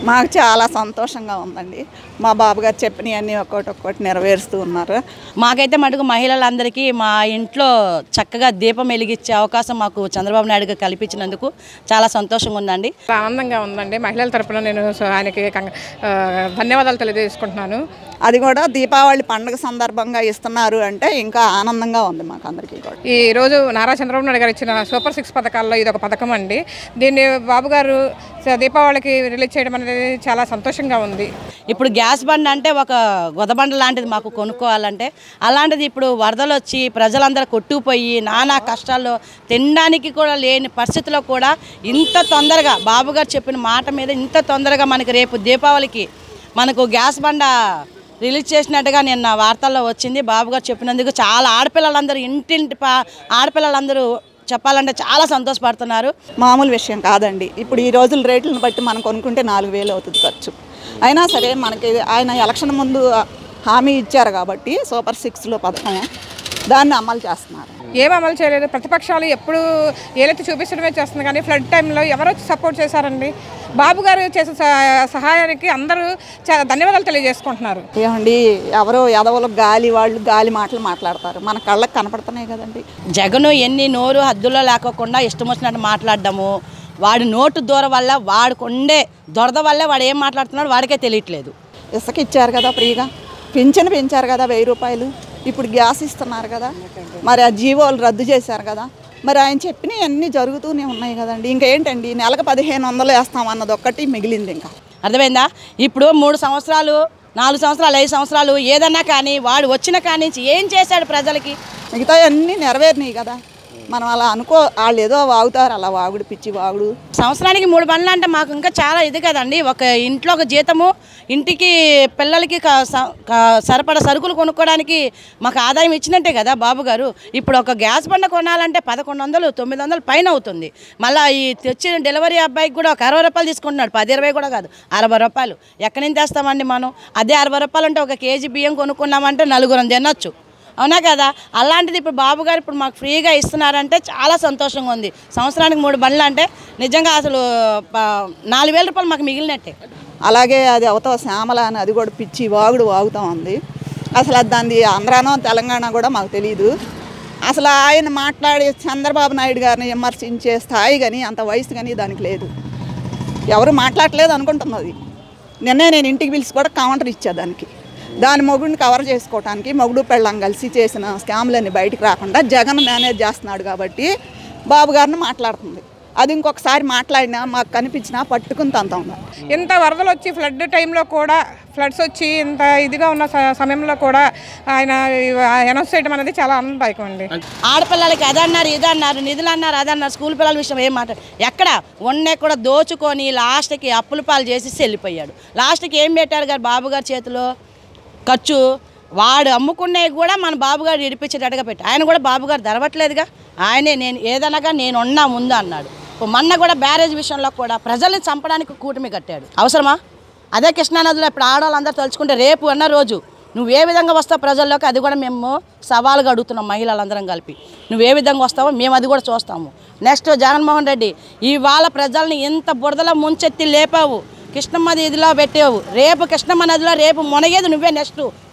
మాకు చాలా సంతోషంగా ఉందండి. మా బాబుగారు చెప్పినవన్నీ ఒక్కొక్కటి నెరవేరుస్తూ ఉన్నారు. మాకైతే మటుకు మహిళలందరికీ మా ఇంట్లో చక్కగా దీపం వెలిగించే అవకాశం మాకు చంద్రబాబు నాయుడు గారు కల్పించినందుకు చాలా సంతోషంగా ఉందండి. ఆనందంగా ఉందండి. మహిళల తరపున నేను ఆయనకి ధన్యవాదాలు తెలియజేసుకుంటున్నాను. అది కూడా దీపావళి పండుగ సందర్భంగా ఇస్తున్నారు అంటే ఇంకా ఆనందంగా ఉంది మాకు అందరికీ కూడా. ఈరోజు నారా చంద్రబాబు నాయుడు గారు ఇచ్చిన సూపర్ 6 పథకాల్లో ఇది ఒక పథకం అండి. దీన్ని బాబు గారు దీపావళికి రిలీజ్ చేయడం అనేది చాలా సంతోషంగా ఉంది. ఇప్పుడు గ్యాస్ బండ్ అంటే ఒక గొదబండ లాంటిది మాకు కొనుక్కోవాలంటే, అలాంటిది ఇప్పుడు వరదలు వచ్చి ప్రజలందరూ కొట్టుకుపోయి నానా కష్టాల్లో తినడానికి కూడా లేని పరిస్థితిలో కూడా ఇంత తొందరగా బాబుగారు చెప్పిన మాట మీద ఇంత తొందరగా మనకి రేపు దీపావళికి మనకు గ్యాస్ బండ రిలీజ్ చేసినట్టుగా నిన్న వార్తల్లో వచ్చింది. బాబుగారు చెప్పినందుకు చాలా ఆడపిల్లలందరూ ఆడపిల్లలందరూ చెప్పాలంటే చాలా సంతోషపడుతున్నారు. మామూలు విషయం కాదండి. ఇప్పుడు ఈ రోజుల రేట్లను బట్టి మనం కొనుక్కుంటే 4,000 అవుతుంది ఖర్చు. అయినా సరే మనకి ఆయన ఎలక్షన్ ముందు హామీ ఇచ్చారు కాబట్టి సూపర్ 6లో పథకం దాన్ని అమలు చేస్తున్నారు. ఏం అమలు చేయలేదు. ప్రతిపక్షాలు ఎప్పుడు ఏలైతే చూపించడమే చేస్తుంది, కానీ ఫ్లడ్ టైంలో ఎవరో సపోర్ట్ చేశారండి. బాబు గారు చేసే సహాయానికి అందరూ చాలా ధన్యవాదాలు తెలియజేసుకుంటున్నారు. ఏమండి, ఎవరో ఎదవలు వాళ్ళు గాలి మాటలు మాట్లాడతారు, మన కళ్ళకు కనపడుతున్నాయి కదండి. జగను ఎన్ని నోరు హద్దుల్లో లేకోకుండా ఇష్టం వచ్చినట్టు మాట్లాడడము, వాడి నోటు దూర వల్ల వాడికి ఉండే దొరద వల్ల వాడు ఏం మాట్లాడుతున్నాడు వాడికే తెలియట్లేదు. ఇసుక ఇచ్చారు కదా ఫ్రీగా, పింఛను పెంచారు కదా 1000 రూపాయలు, ఇప్పుడు గ్యాస్ ఇస్తున్నారు కదా, మరి ఆ జీవోలు రద్దు చేశారు కదా, మరి ఆయన చెప్పినవి అన్నీ జరుగుతూనే ఉన్నాయి కదండి. ఇంకేంటండి, నెలకు 1500 వేస్తామన్నది ఒక్కటి మిగిలింది. ఇంకా అర్థమైందా? ఇప్పుడు 3 సంవత్సరాలు 4 సంవత్సరాలు 5 సంవత్సరాలు ఏదన్నా కానీ వాడు వచ్చిన కాడి నుంచి ఏం చేశాడు ప్రజలకి? మిగతా అన్నీ నెరవేరినాయి కదా. మనం అలా వాళ్ళు ఏదో వాగుతారు, అలా వాగుడు పిచ్చి వాగుడు. సంవత్సరానికి 3 బండ్లు అంటే మాకు ఇంకా చాలా ఇది కదండి. ఒక ఇంట్లో ఒక జీతము, ఇంటికి పిల్లలకి సరిపడా సరుకులు కొనుక్కోవడానికి మాకు ఆదాయం ఇచ్చినట్టే కదా బాబు గారు. ఇప్పుడు ఒక గ్యాస్ బండ కొనాలంటే 1100 900 పైన అవుతుంది. మళ్ళీ ఈ తెచ్చిన డెలివరీ అబ్బాయికి కూడా ఒక 60 రూపాయలు తీసుకుంటున్నాడు. 10 20 కూడా కాదు, 60 రూపాయలు. ఎక్కడి నుంచి తెస్తామండి మనం? అదే 60 రూపాయలు అంటే 1 కేజీ బియ్యం కొనుక్కున్నామంటే 4 తినొచ్చు, అవునా కదా? అలాంటిది ఇప్పుడు బాబు గారు ఇప్పుడు మాకు ఫ్రీగా ఇస్తున్నారంటే చాలా సంతోషంగా ఉంది. సంవత్సరానికి 3 బండ్లు అంటే నిజంగా అసలు 4000 రూపాయలు మాకు మిగిలినట్టే. అలాగే అది అవతల శ్యామల అని అది కూడా పిచ్చి వాగుడు వాగుతూ ఉంది. అసలు అది దాన్ని ఆంధ్రానో తెలంగాణ కూడా మాకు తెలియదు. అసలు ఆయన మాట్లాడే చంద్రబాబు నాయుడు గారిని విమర్శించే స్థాయి కానీ అంత వయసు కానీ దానికి లేదు. ఎవరు మాట్లాడలేదు అనుకుంటున్నది. నిన్నే నేను ఇంటికి పిలిచి కూడా కౌంటర్ ఇచ్చా దానికి. దాని మొగుడిని కవర్ చేసుకోవడానికి మొగుడు పెళ్ళం కలిసి చేసిన స్కామ్లన్నీ బయటికి రాకుండా జగన్ మేనేజ్ చేస్తున్నాడు కాబట్టి బాబు గారిని మాట్లాడుతుంది. అది ఇంకొకసారి మాట్లాడినా మాకు కనిపించినా పట్టుకుని తంతా. ఇంత వరదలు వచ్చి ఫ్లడ్ టైంలో కూడా, ఫ్లడ్స్ వచ్చి ఇంత ఇదిగా ఉన్న సమయంలో కూడా ఆయన అనౌన్స్ చేయడం అనేది చాలా ఆనందదాయకం అండి. ఆడపిల్లలకి అదన్నారు ఇదన్నారు, నిధులు అన్నారు అదన్నారు, స్కూల్ పిల్లల విషయం ఏం మాట ఎక్కడ ఉన్నే కూడా దోచుకొని లాస్ట్కి అప్పుల పాలు చేసి వెళ్ళిపోయాడు. లాస్ట్కి ఏం పెట్టారు గారు బాబు గారి చేతిలో? ఖర్చు వాడు అమ్ముకునేవి కూడా మన బాబుగారు ఇడిపించేటట్టుగా పెట్టి ఆయన కూడా బాబుగారు ధరవట్లేదుగా. ఆయనే నేను ఏదనగా నేను ఉన్నా ముందు అన్నాడు. మొన్న కూడా బ్యారేజ్ విషయంలో కూడా ప్రజల్ని చంపడానికి కూటమి కట్టాడు. అవసరమా? అదే కృష్ణానదిలో ఇప్పుడు ఆడవాళ్ళందరూ తలుచుకుంటే రేపు అన్న రోజు నువ్వు ఏ విధంగా వస్తావు ప్రజల్లోకి, అది కూడా మేము సవాలుగా అడుగుతున్నాం. మహిళలందరం కలిపి నువ్వు ఏ విధంగా వస్తావో మేము అది కూడా చూస్తాము. నెక్స్ట్ జగన్మోహన్ రెడ్డి, ఇవాళ ప్రజల్ని ఇంత బురదలో ముంచెత్తి లేపావు, కృష్ణమ్మ నదిలో పెట్టావు, రేపు కృష్ణమ్మ నదిలో రేపు మునగేది నువ్వే. నెక్స్ట్